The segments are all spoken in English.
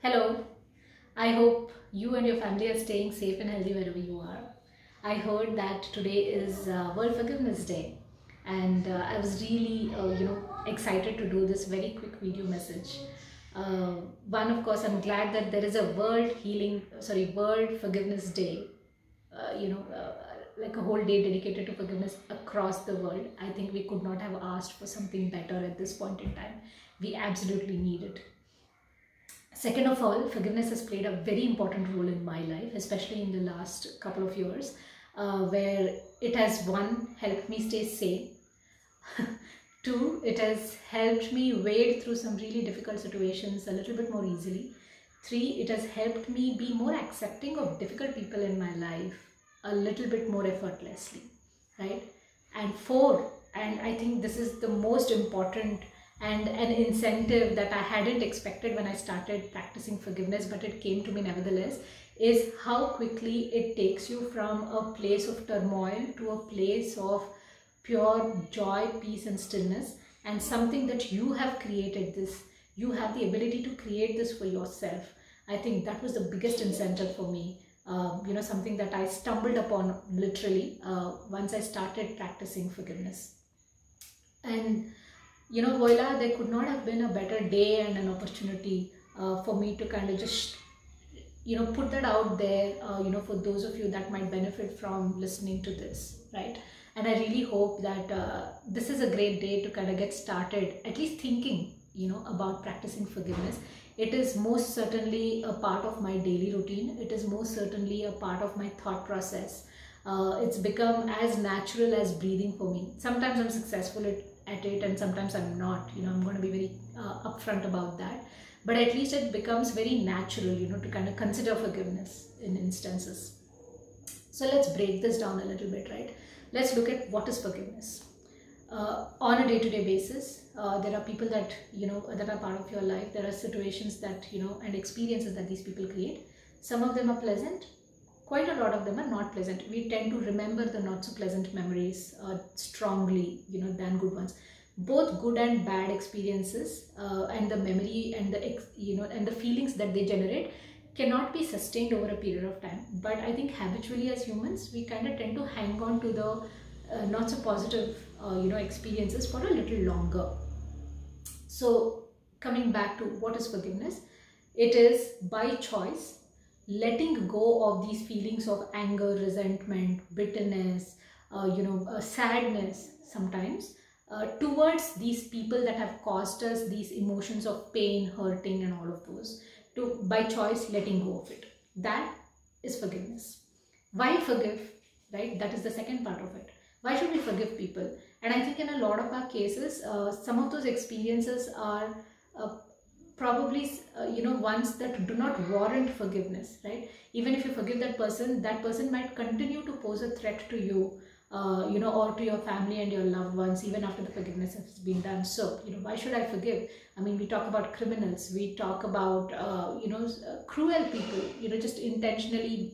Hello, I hope you and your family are staying safe and healthy wherever you are. I heard that today is World Forgiveness Day, and I was really, excited to do this very quick video message. One, of course, I'm glad that there is a World Forgiveness Day. Like a whole day dedicated to forgiveness across the world. I think we could not have asked for something better at this point in time. We absolutely need it. Second of all, forgiveness has played a very important role in my life, especially in the last couple of years, where it has, one, helped me stay sane. Two, it has helped me wade through some really difficult situations a little bit more easily. Three, it has helped me be more accepting of difficult people in my life a little bit more effortlessly, right? And four, and I think this is the most important and an incentive that I hadn't expected when I started practicing forgiveness, but it came to me nevertheless, is how quickly it takes you from a place of turmoil to a place of pure joy, peace and stillness, and something that you have created this. You have the ability to create this for yourself. I think that was the biggest incentive for me. Something that I stumbled upon literally once I started practicing forgiveness. And voila, there could not have been a better day and an opportunity for me to kind of just, put that out there, for those of you that might benefit from listening to this, right? And I really hope that this is a great day to kind of get started, at least thinking, about practicing forgiveness. It is most certainly a part of my daily routine. It is most certainly a part of my thought process. It's become as natural as breathing for me. Sometimes I'm successful at it and sometimes I'm not. I'm going to be very upfront about that. But at least it becomes very natural, to kind of consider forgiveness in instances. So let's break this down a little bit, right? Let's look at what is forgiveness. On a day-to-day basis, there are people that that are part of your life. There are situations that and experiences that these people create. Some of them are pleasant, quite a lot of them are not pleasant. We tend to remember the not so pleasant memories strongly than good ones. Both good and bad experiences and the memory and the feelings that they generate cannot be sustained over a period of time. But I think habitually as humans, we kind of tend to hang on to the not so positive experiences for a little longer. So coming back to what is forgiveness, it is by choice letting go of these feelings of anger, resentment, bitterness, sadness sometimes towards these people that have caused us these emotions of pain, hurting and all of those, to by choice letting go of it. That is forgiveness. Why forgive, right? That is the second part of it. Why should we forgive people? And I think in a lot of our cases, some of those experiences are probably ones that do not warrant forgiveness, right? Even if you forgive that person might continue to pose a threat to you, or to your family and your loved ones even after the forgiveness has been done. So why should I forgive? I mean, we talk about criminals, we talk about cruel people, just intentionally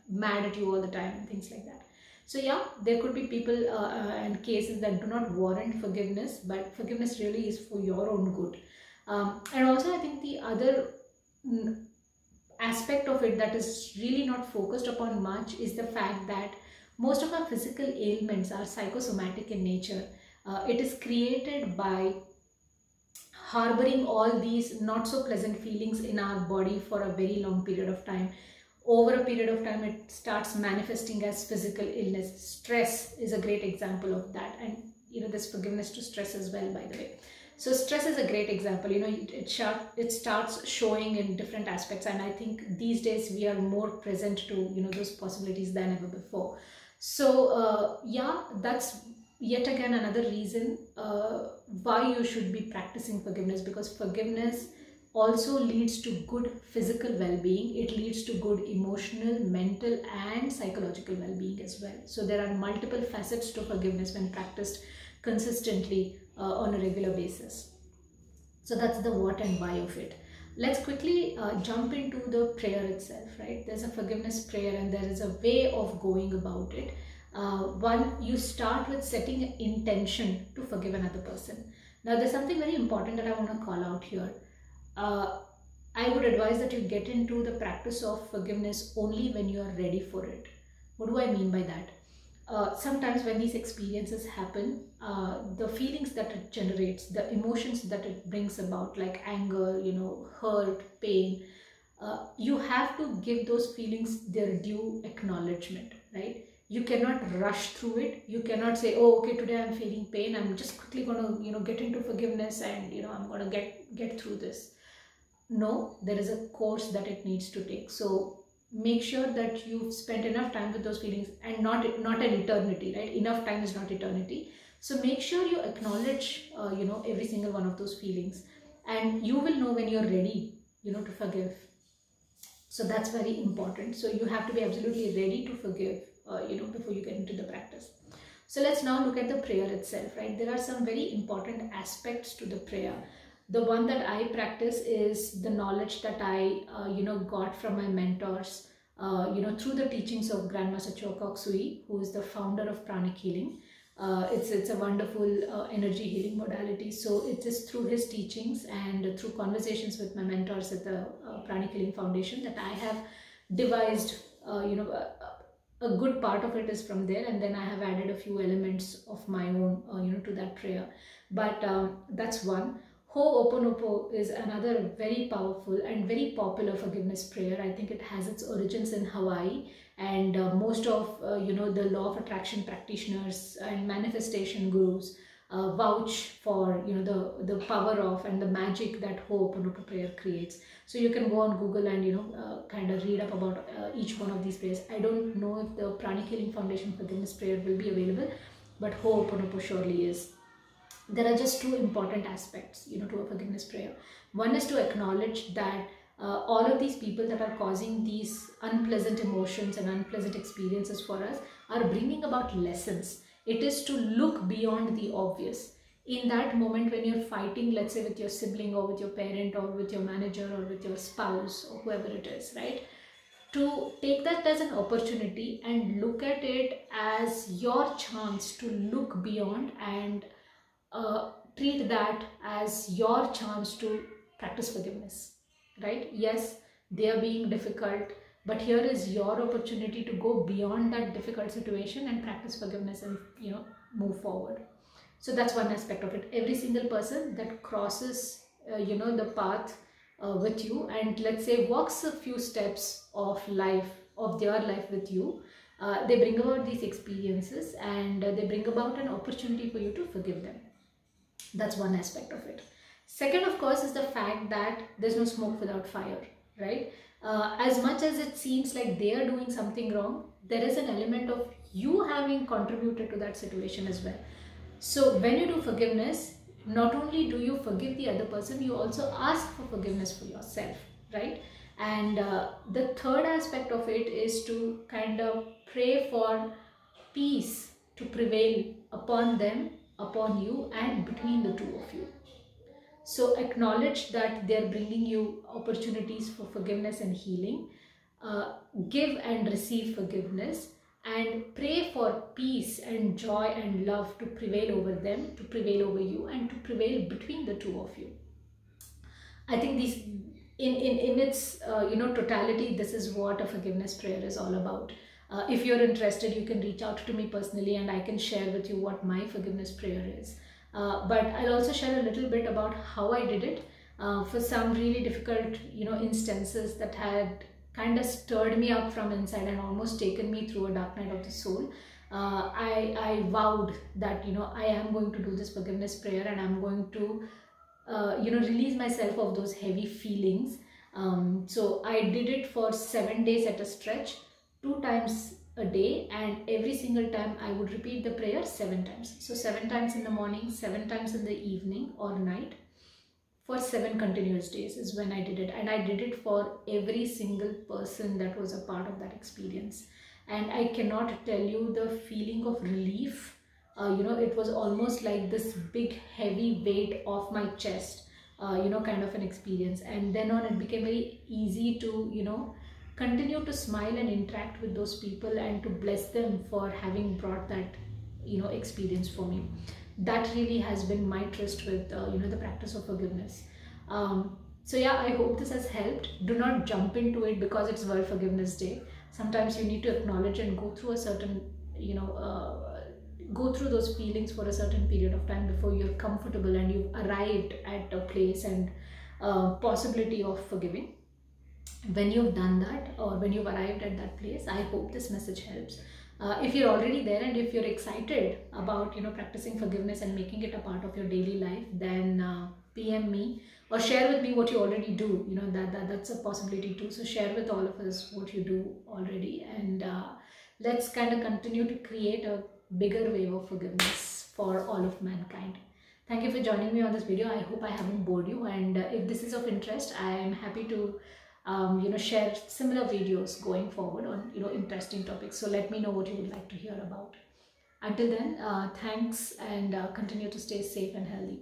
mad at you all the time and things like that. So yeah, there could be people and cases that do not warrant forgiveness, but forgiveness really is for your own good. And also I think the other aspect of it that is really not focused upon much is the fact that most of our physical ailments are psychosomatic in nature. It is created by harboring all these not so pleasant feelings in our body for a very long period of time. Over a period of time, it starts manifesting as physical illness. Stress is a great example of that. And there's forgiveness to stress as well, by the way. So stress is a great example. It starts showing in different aspects, and I think these days we are more present to those possibilities than ever before. So yeah, that's yet again another reason why you should be practicing forgiveness, because forgiveness also leads to good physical well-being. It leads to good emotional, mental and psychological well-being as well. So there are multiple facets to forgiveness when practiced consistently on a regular basis. So that's the what and why of it. Let's quickly jump into the prayer itself, right? There's a forgiveness prayer and there is a way of going about it. One, you start with setting an intention to forgive another person. Now there's something very important that I want to call out here. I would advise that you get into the practice of forgiveness only when you are ready for it. What do I mean by that? Sometimes when these experiences happen, the feelings that it generates, the emotions that it brings about, like anger, hurt, pain, you have to give those feelings their due acknowledgement, right? You cannot rush through it. You cannot say, oh, okay, today I'm feeling pain, I'm just quickly going to get into forgiveness, and I'm going to get through this. No, there is a course that it needs to take. So make sure that you've spent enough time with those feelings, and not an eternity, right? Enough time is not eternity. So make sure you acknowledge every single one of those feelings, and you will know when you're ready to forgive. So that's very important. So you have to be absolutely ready to forgive before you get into the practice. So let's now look at the prayer itself, right? There are some very important aspects to the prayer. The one that I practice is the knowledge that I got from my mentors through the teachings of Grandmaster Choa Kok Sui, who is the founder of Pranic Healing. It's a wonderful energy healing modality. So it is through his teachings and through conversations with my mentors at the Pranic Healing Foundation that I have devised a good part of it is from there, and then I have added a few elements of my own to that prayer. But that's one. Ho'oponopo is another very powerful and very popular forgiveness prayer. I think it has its origins in Hawaii, and most of the law of attraction practitioners and manifestation gurus vouch for the power of and the magic that Ho'oponopo prayer creates. So you can go on Google and kind of read up about each one of these prayers. I don't know if the Pranic Healing Foundation forgiveness prayer will be available, but Ho'oponopo surely is. There are just two important aspects to a forgiveness prayer. One is to acknowledge that all of these people that are causing these unpleasant emotions and unpleasant experiences for us are bringing about lessons. It is to look beyond the obvious. In that moment when you're fighting, let's say with your sibling or with your parent or with your manager or with your spouse or whoever it is, right? To take that as an opportunity and look at it as your chance to look beyond and treat that as your chance to practice forgiveness, right? Yes, they are being difficult, but here is your opportunity to go beyond that difficult situation and practice forgiveness and move forward. So that's one aspect of it. Every single person that crosses the path with you, and let's say walks a few steps of their life with you, they bring about these experiences, and they bring about an opportunity for you to forgive them. That's one aspect of it. Second, of course, is the fact that there's no smoke without fire, right? As much as it seems like they are doing something wrong, there is an element of you having contributed to that situation as well. So when you do forgiveness, not only do you forgive the other person, you also ask for forgiveness for yourself, right? And the third aspect of it is to kind of pray for peace to prevail upon them, upon you, and between the two of you. So acknowledge that they're bringing you opportunities for forgiveness and healing. Give and receive forgiveness, and pray for peace and joy and love to prevail over them, to prevail over you, and to prevail between the two of you. I think these, in its totality, this is what a forgiveness prayer is all about. If you're interested, you can reach out to me personally and I can share with you what my forgiveness prayer is. But I'll also share a little bit about how I did it. For some really difficult instances that had kind of stirred me up from inside and almost taken me through a dark night of the soul, I vowed that I am going to do this forgiveness prayer, and I'm going to release myself of those heavy feelings. So I did it for 7 days at a stretch, 2 times a day, and every single time I would repeat the prayer 7 times. So 7 times in the morning, 7 times in the evening or night, for 7 continuous days is when I did it. And I did it for every single person that was a part of that experience. And I cannot tell you the feeling of relief. It was almost like this big heavy weight off my chest, kind of an experience. And then on, it became very easy to continue to smile and interact with those people and to bless them for having brought that experience for me. That really has been my tryst with the practice of forgiveness. So yeah, I hope this has helped. Do not jump into it because it's World Forgiveness Day. Sometimes you need to acknowledge and go through a certain, you know, go through those feelings for a certain period of time before you're comfortable and you've arrived at a place and possibility of forgiving. When you've done that, or when you've arrived at that place, I hope this message helps. If you're already there and if you're excited about, you know, practicing forgiveness and making it a part of your daily life, then PM me or share with me what you already do. You know, that's a possibility too. So share with all of us what you do already, and let's kind of continue to create a bigger wave of forgiveness for all of mankind. Thank you for joining me on this video. I hope I haven't bored you, and if this is of interest, I am happy to you know, share similar videos going forward on, you know, interesting topics. So let me know what you would like to hear about. Until then, thanks, and continue to stay safe and healthy.